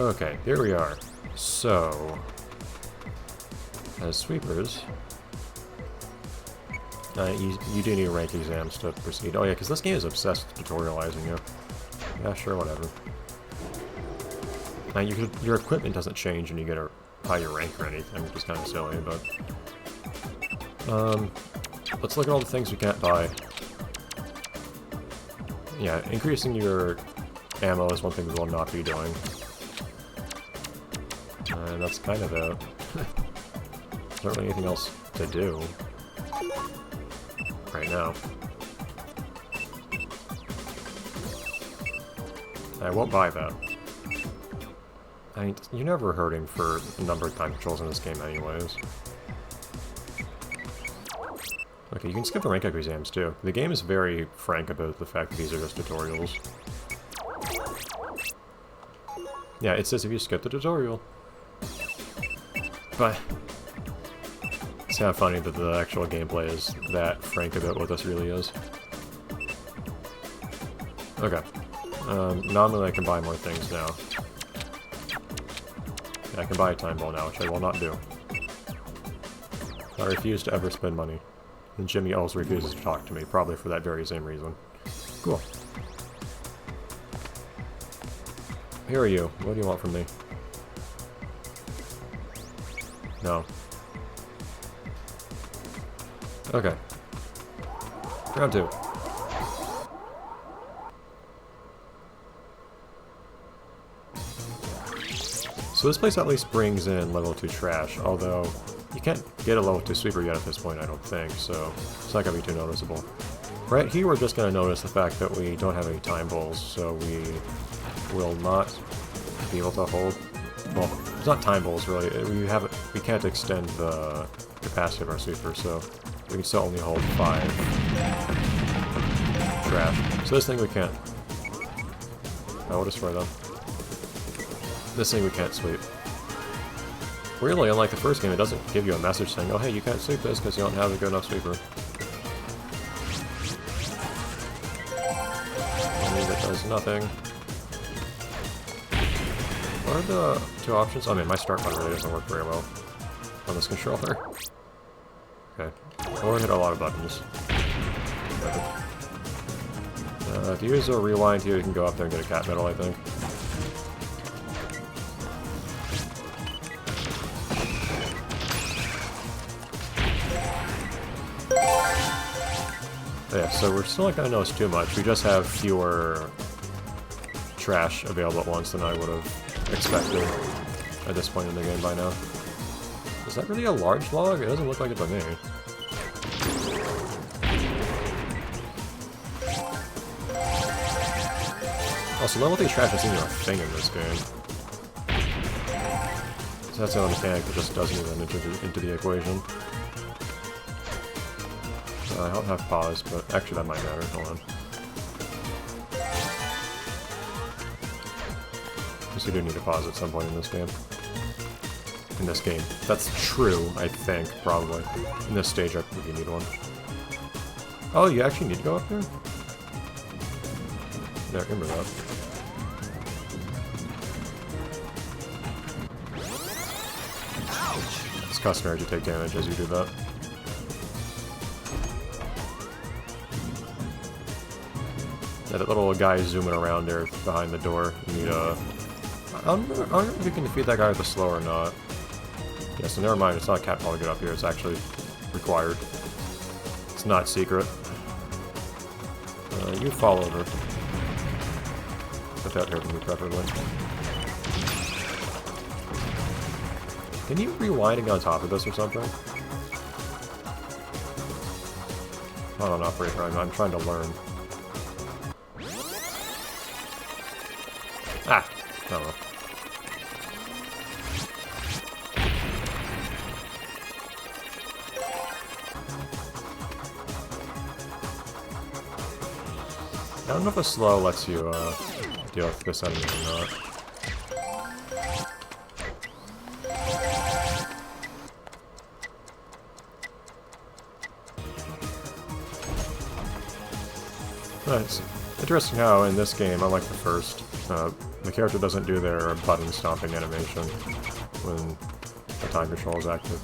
Okay, here we are. So, as sweepers, you do need rank exams to proceed. Oh yeah, because this game is obsessed with tutorializing you. Yeah, sure, whatever. Now, your equipment doesn't change when you get a higher rank or anything, which is kind of silly, but... let's look at all the things we can't buy. Yeah, increasing your ammo is one thing we will not be doing. And that's kind of it. There's not really anything else to do right now. I won't buy that. I mean, you're never hurting for a number of time controls in this game anyways. Okay, you can skip the rank up exams too. The game is very frank about the fact that these are just tutorials. Yeah, it says if you skip the tutorial. But it's kind of funny that the actual gameplay is that frank about what this really is. Okay. Normally I can buy more things now. Yeah, I can buy a time ball now, which I will not do. I refuse to ever spend money. And Jimmy also refuses to talk to me, probably for that very same reason. Cool. Here are you. What do you want from me? No. Okay. Round 2. So this place at least brings in level 2 trash, although you can't get a level 2 sweeper yet at this point, I don't think, so it's not going to be too noticeable. Right here we're just going to notice the fact that we don't have any time bowls, so we will not be able to hold... Well, it's not time bowls really, we can't extend the capacity of our sweeper, so we can still only hold 5 trash. So this thing we can't... I will destroy them. This thing we can't sweep. Really, unlike the first game, it doesn't give you a message saying, oh hey, you can't sweep this because you don't have a good enough sweeper. That does nothing. What are the 2 options? I mean, my start button really doesn't work very well on this controller. Okay, I want to hit a lot of buttons. If you use a rewind here, you can go up there and get a cat medal, I think. Yeah, so we're still not going to notice too much. We just have fewer trash available at once than I would have expected at this point in the game by now. Is that really a large log? It doesn't look like it to me. Also, level 3 trash isn't even a thing in this game. So that's another mechanic that just doesn't even enter into the equation. I don't have pause, but actually that might matter. Hold on. Because you do need a pause at some point in this game. In this game. That's true, I think, probably. In this stage, I think you need one. Oh, you actually need to go up there? Yeah, I remember that. It's customary to take damage as you do that. Yeah, that little guy zooming around there behind the door. You need a... I don't know if you can defeat that guy with a slow or not. Yeah, so never mind, it's not a cat to get up here, it's actually required. It's not secret. You fall over. Without hurting me, preferably. Can you rewind and get on top of this or something? I don't operate right now, I'm trying to learn. Ah! Oh well. I don't know if a slow lets you deal with this enemy or not. But it's interesting how in this game, unlike the first, The character doesn't do their button stomping animation when the time control is active.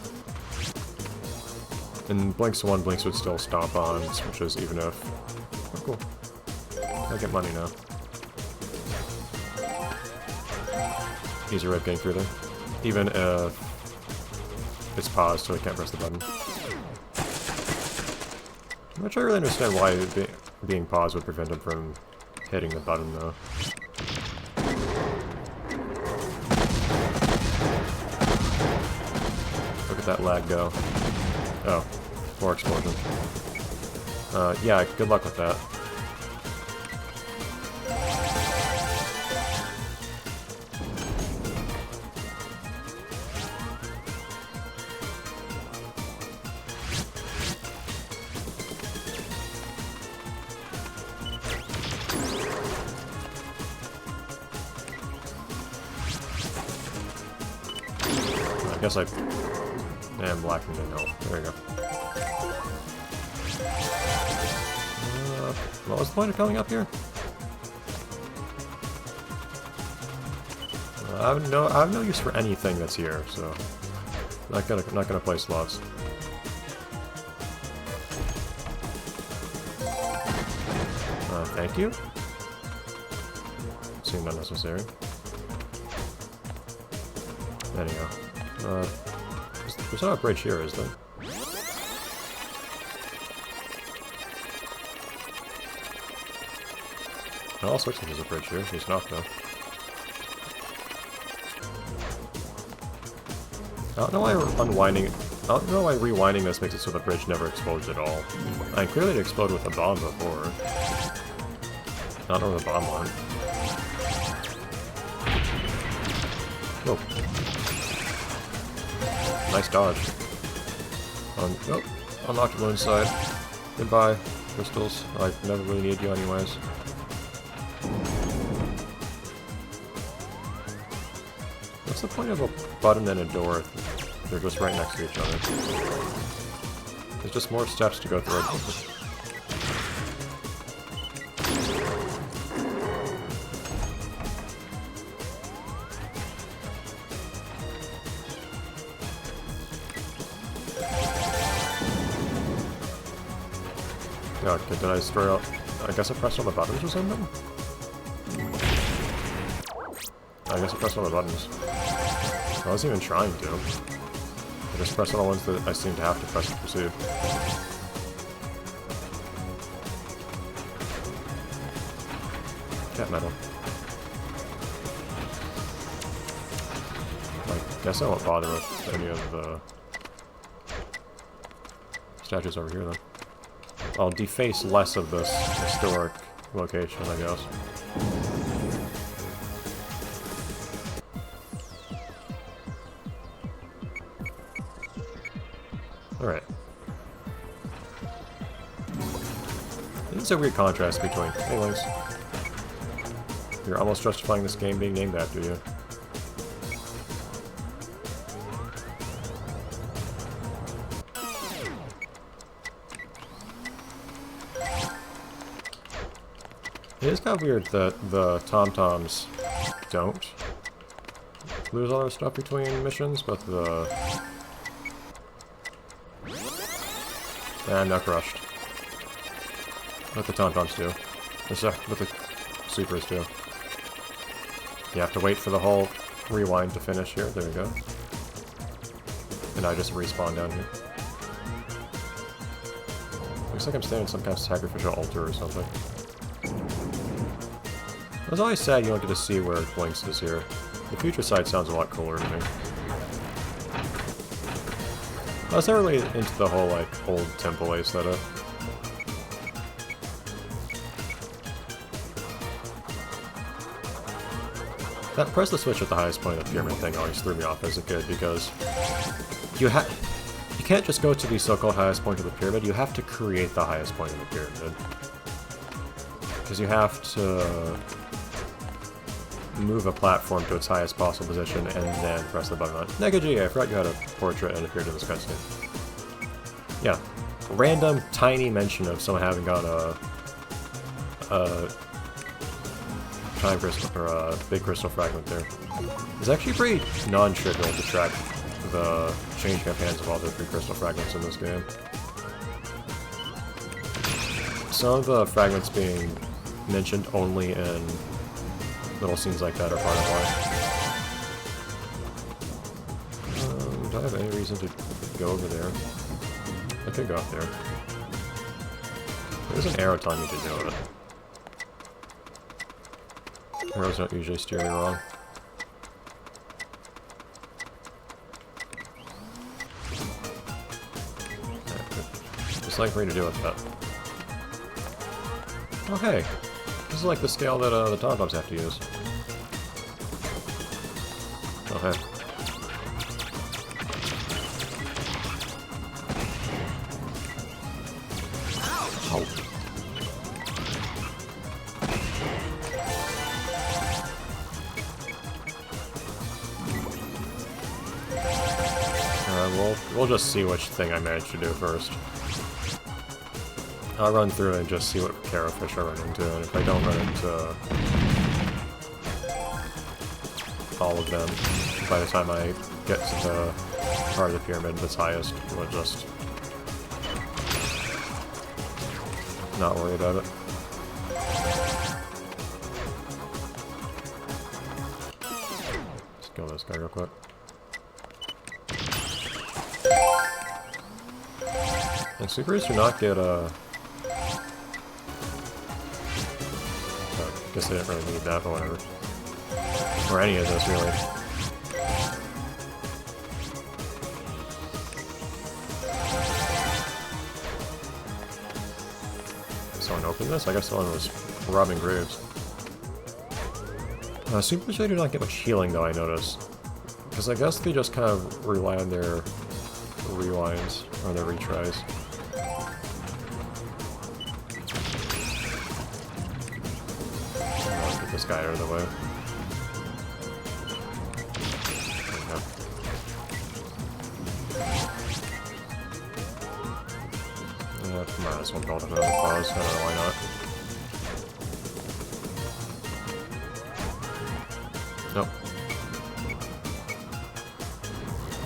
And BLiNX 1, BLiNX would still stomp on switches even if... Oh, cool. I get money now. Easy red getting through there. Even if it's paused so he can't press the button. I'm not sure I really understand why being paused would prevent him from hitting the button though. Look at that lag go. Oh, more explosion. Yeah, good luck with that. I guess I am lacking in health. There we go. What was the point of coming up here? I have no use for anything that's here, so not gonna play slots. Thank you. Seemed unnecessary. Anyhow. There's not a bridge here, is there? All sorts of there's a bridge here. There's not, though. I don't know why rewinding this makes it so the bridge never explodes at all. I mean, clearly it exploded with a bomb before. I don't know where the bomb went. Whoa. Nice dodge. Oh, unlocked one side. Goodbye, crystals. I never really needed you anyways. What's the point of a button and a door if they're just right next to each other? There's just more steps to go through. Okay, did I straight up... I guess I pressed all the buttons or something? I guess I pressed all the buttons. I wasn't even trying to. I just pressed all the ones that I seem to have to press to proceed. Cat metal. I guess I won't bother with any of the statues over here then. I'll deface less of this historic location, I guess. Alright. It's a weird contrast between... Hey, BLiNX. You're almost justifying this game being named after you. It is kind of weird that the Tom-Toms don't lose all their stuff between missions, but the... And not crushed. What the Tom-Toms do. What the Supers do. You have to wait for the whole rewind to finish here. There we go. And I just respawn down here. Looks like I'm standing in some kind of sacrificial altar or something. I was always sad you don't get to see where BLiNX is here. The future side sounds a lot cooler to me. I was never really into the whole, like, old temple aesthetic. That press the switch at the highest point of the pyramid thing always threw me off as a kid, because you can't just go to the so-called highest point of the pyramid, you have to create the highest point of the pyramid. Because you have to move a platform to its highest possible position and then press the button on it. Negaji, I forgot you had a portrait and appeared in this cutscene. Yeah. Random, tiny mention of someone having got time crystal, or a big crystal fragment there. It's actually pretty non-trivial to track the change campaigns of all the 3 crystal fragments in this game. Some of the fragments being mentioned only in little scenes like that are part of why. Do I have any reason to go over there? I could go up there. There's an arrow telling me to do it. Arrows don't usually steer me wrong. Just like for me to do with that. Oh hey! This is like the scale that the Tom-Toms have to use. Oh hey. Oh. We'll just see which thing I manage to do first. I'll run through and just see what Carafish I run into, and if I don't run into all of them by the time I get to the part of the pyramid that's highest, we'll just not worry about it. Let's kill this guy real quick. And Supers do not get a... guess I didn't really need that, but whatever. Or any of those, really. Someone opened this? I guess someone was robbing graves. Supers do not get much healing, though, I noticed. Because I guess they just kind of rely on their rewinds, or their retries. This guy out of the way. Okay. Yeah, might as well build another pause. I don't know why not. Nope.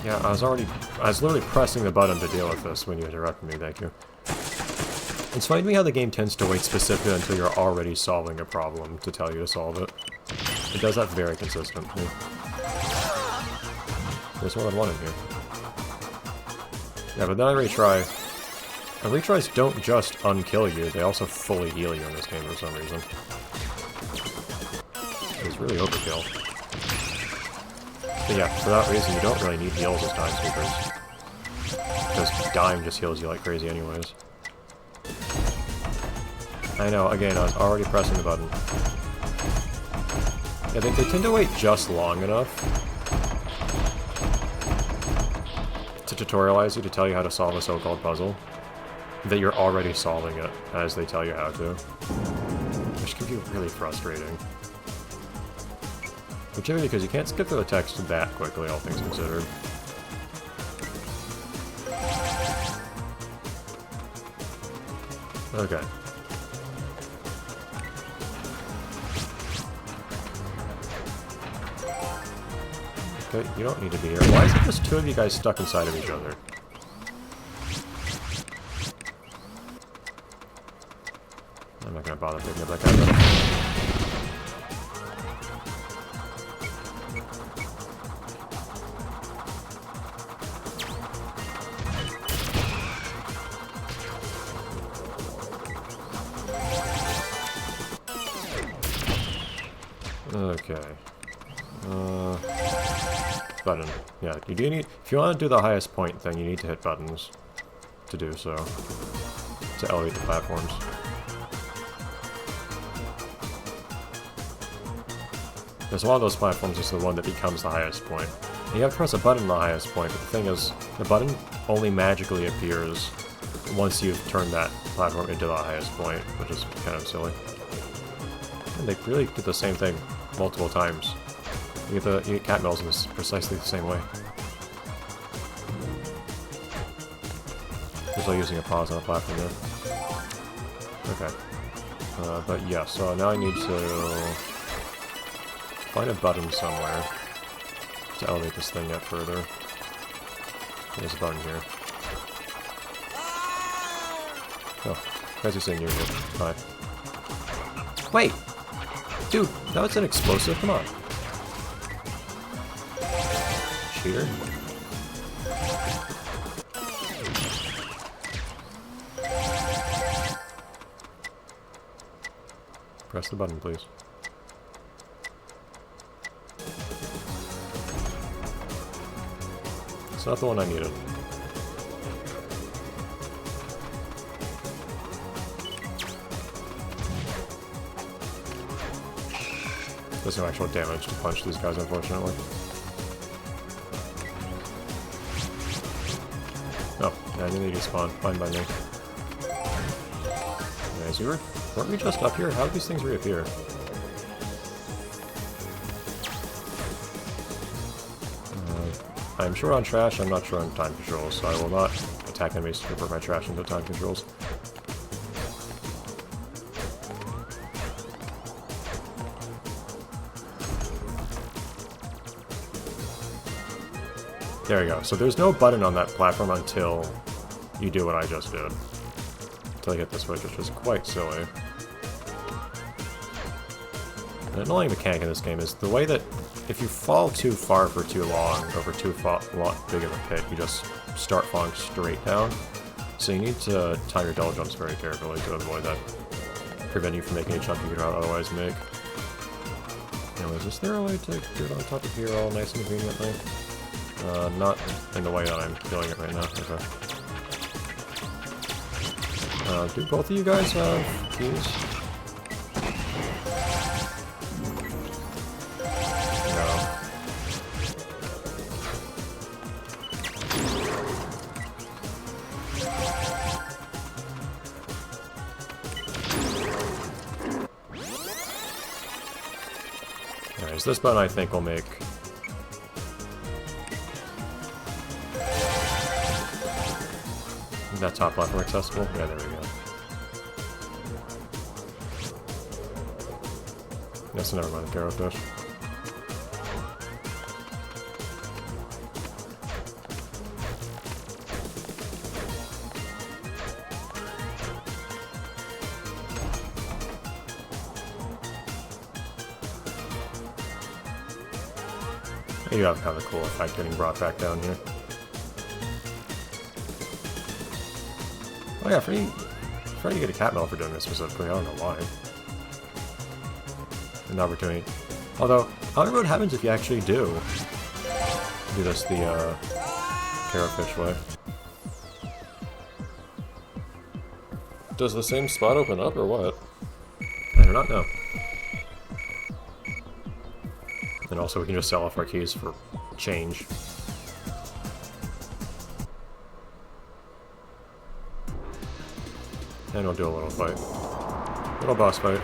Yeah, I was literally pressing the button to deal with this when you interrupted me, thank you. It's funny to me how the game tends to wait specifically until you're already solving a problem to tell you to solve it. It does that very consistently. There's more than one in here. Yeah, but then I retry. And retries don't just unkill you, they also fully heal you in this game for some reason. It's really overkill. But yeah, for that reason you don't really need heals as time sweepers. Because dying just heals you like crazy anyways. I know, again, I was already pressing the button. Yeah, they tend to wait just long enough to tutorialize you, to tell you how to solve a so-called puzzle, that you're already solving it as they tell you how to. Which can be really frustrating. Particularly because you can't skip through the text that quickly, all things considered. Okay. Okay, you don't need to be here. Why is it just 2 of you guys stuck inside of each other? I'm not gonna bother picking up that guy though. Okay. Button. Yeah, you do need... If you want to do the highest point thing, you need to hit buttons to do so. To elevate the platforms. Because one of those platforms is the one that becomes the highest point. And you have to press a button on the highest point, but the thing is, the button only magically appears once you've turned that platform into the highest point, which is kind of silly. And they really did the same thing multiple times. You get cat mills in precisely the same way. Just like using a pause on a platform there. Okay. But yeah, so now I need to find a button somewhere to elevate this thing yet further. There's a button here. Oh, crazy seeing you here. Hi. Wait! Dude, that was an explosive? Come on. Cheater. Press the button, please. It's not the one I needed. There's no actual damage to punch these guys, unfortunately. Oh, yeah, I didn't need to spawn. Fine by me. Nice, weren't we just up here? How did these things reappear? I'm short on trash, I'm not sure on time controls, so I will not attack enemies to convert my trash into time controls. There you go. So there's no button on that platform until you do what I just did. Until you hit the switch, which is quite silly. An annoying mechanic in this game is the way that if you fall too far for too long, over too big of a pit, you just start falling straight down. So you need to time your double jumps very carefully to avoid that. Prevent you from making a jump you could otherwise make. Anyways, is there a way to get on top of here all nice and conveniently? Not in the way that I'm doing it right now. Okay. Do both of you guys have keys? Anyways, this button I think will make that top platform accessible. Yeah, there we go. Yes, never mind the Carrowfish. You have kind of a cool effect getting brought back down here. Oh yeah, Freddy, you get a cat medal for doing this specifically. I don't know why. An opportunity. Although, I don't know what happens if you actually do this the Carrowfish way. Does the same spot open up or what? I do not know. And also we can just sell off our keys for change. And we'll do a little fight. Little boss fight.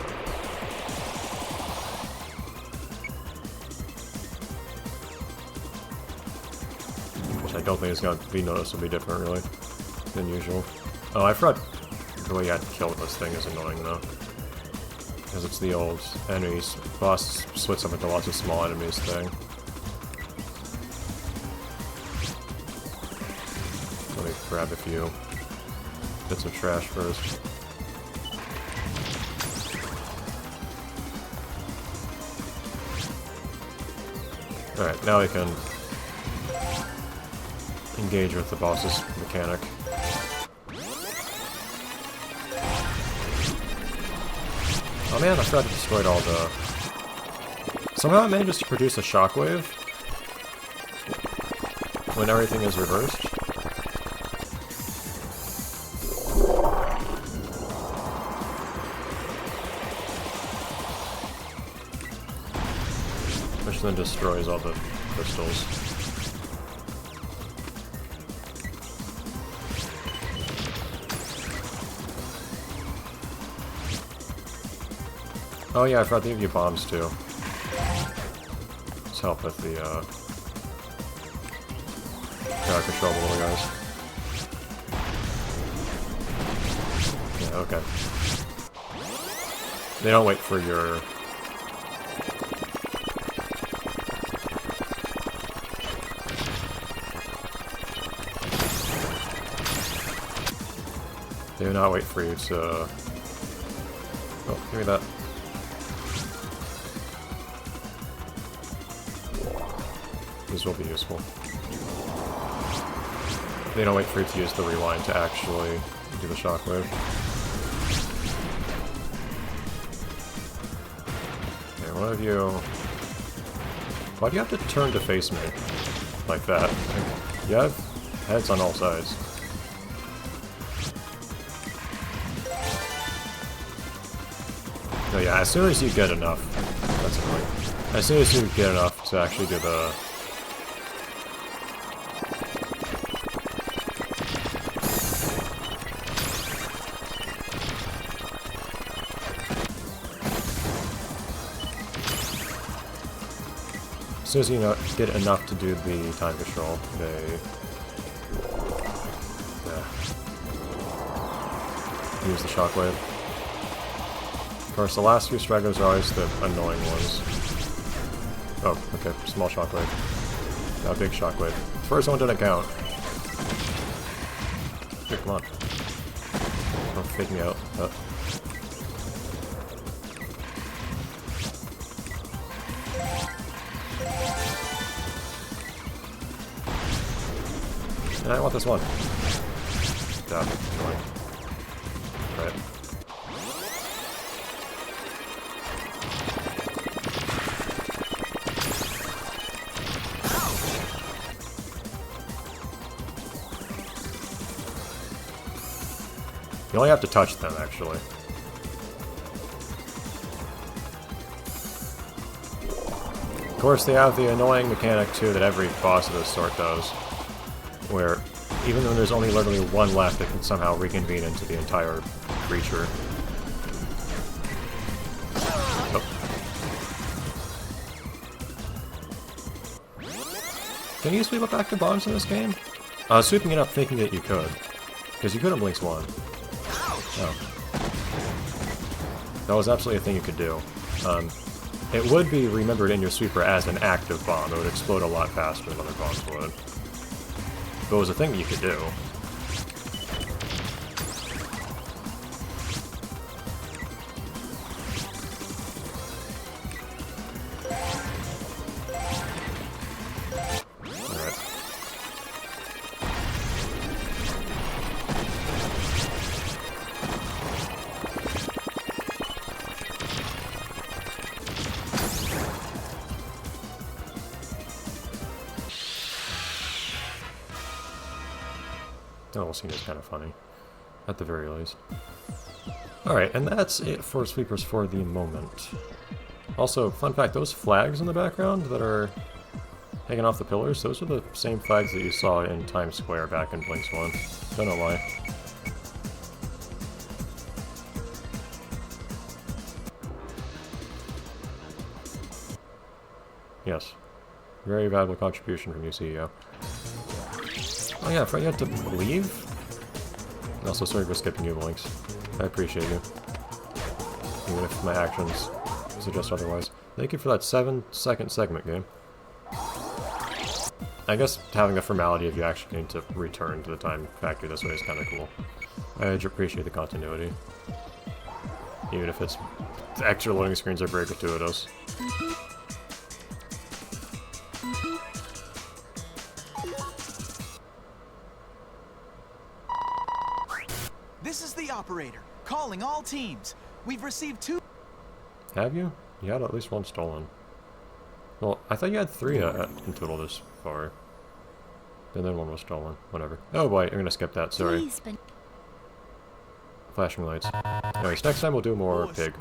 Which I don't think is going to be noticeably different, really, than usual. Oh, I forgot the way you had to kill this thing is annoying, though. Because it's the old enemies. Boss splits up into lots of small enemies thing. Let me grab a few bits of trash first. Alright, now we can engage with the boss's mechanic. Oh man, I forgot to destroy all the... Somehow it manages to produce a shockwave when everything is reversed. Which then destroys all the crystals. Oh yeah, I forgot to give you bombs too. Let's help with the crowd control the little guys. Yeah, okay. They don't wait for your They do not wait for you to... Oh, give me that. These will be useful. They don't wait for you to use the rewind to actually do the shockwave. Okay, one of you... Why do you have to turn to face me? Like that. You have heads on all sides. No, yeah, as soon as you get enough... That's annoying. As soon as you get enough to actually do the... As soon as you get enough to do the time control, they... Yeah. Use the shockwave. Of course, the last few stragglers are always the annoying ones. Oh, okay, small shockwave. Now big shockwave. First one didn't count. Here, come on. Don't fake me out. And I want this one. Damn, annoying. Right. You only have to touch them, actually. Of course, they have the annoying mechanic, too, that every boss of this sort does. Where, even though there's only literally one left, it can somehow reconvene into the entire creature. Oh. Can you sweep up active bombs in this game? I was sweeping it up thinking that you could. Because you couldn't BLiNX 1. Oh. That was absolutely a thing you could do. It would be remembered in your sweeper as an active bomb. It would explode a lot faster than other bombs would. But it was a thing that you could do. Alright. That whole scene is kind of funny, at the very least. Alright, and that's it for sweepers for the moment. Also, fun fact, those flags in the background that are hanging off the pillars, those are the same flags that you saw in Times Square back in BLiNX 1. Don't know why. Yes. Very valuable contribution from you, CEO. Oh yeah, I forgot to leave? And also, sorry for skipping you, BLiNX. I appreciate you. Even if my actions suggest otherwise. Thank you for that 7-second segment, game. I guess having the formality of you actually getting to return to the time factory this way is kind of cool. I appreciate the continuity. Even if it's... the extra loading screens are very gratuitous. This is the operator, calling all teams. We've received 2... Have you? You had at least one stolen. Well, I thought you had 3 in total this far. And then 1 was stolen. Whatever. Oh boy, I'm gonna skip that, sorry. Flashing lights. Anyways, next time we'll do more pig.